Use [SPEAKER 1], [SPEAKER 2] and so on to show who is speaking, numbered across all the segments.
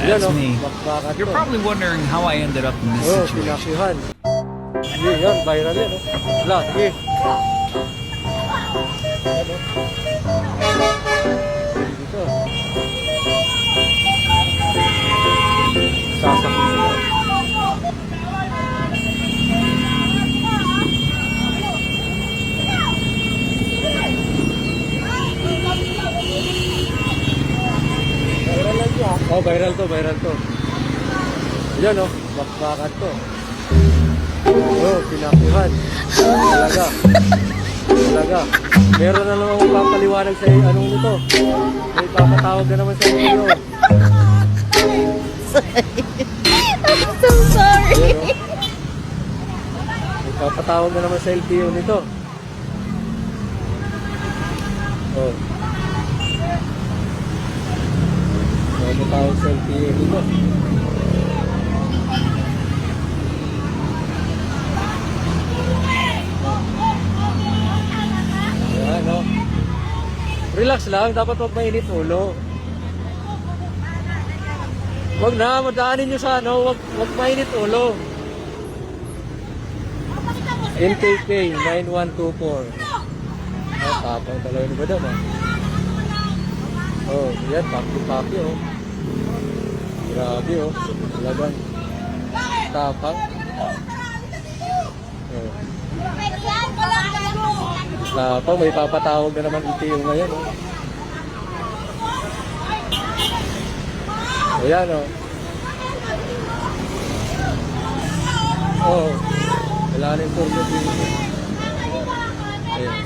[SPEAKER 1] That's me.
[SPEAKER 2] Bakbakan
[SPEAKER 1] You're
[SPEAKER 2] to.
[SPEAKER 1] probably wondering how I ended up in this
[SPEAKER 2] Oh,
[SPEAKER 1] situation.
[SPEAKER 2] pinakyuhan. Sige, yan, viral yan. Wala, sige. Yan, dito. Sasakit sila. Viral lang yan. Oh, viral to, viral to. Yan, oh, bakbakan to. Oh, pinakyuhan. Talaga. Talaga. Meron na naman papaliwanag sa anong nito. May papatawag na naman sa iyo.
[SPEAKER 3] I'm so sorry.
[SPEAKER 2] Ayan, oh. May papatawag na naman sa LTO nito. Oh. May papatawag sa LTO nito. Ayan, oh. Relax lang, dapat wag mainit ulo. Wag na, madaanin nyo sa ano, wag mainit ulo. NKK 9124. Ah, tapang talaga ni Madam, ah. Oh, yan, papi-papi, oh. Grabe, oh. Talagang tapang. Oh. Tapang, may papatawag na naman LTO ngayon, oh. Ayan, oh. Oh. Wala na yung porno dito. Ayan.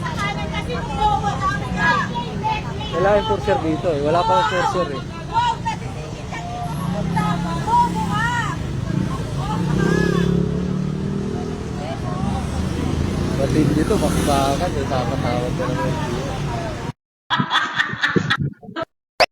[SPEAKER 2] Wala yung porser dito, eh. Wala pa yung porser, eh. Matindi dito, bakbakan, eh. Papatawag na naman LTO.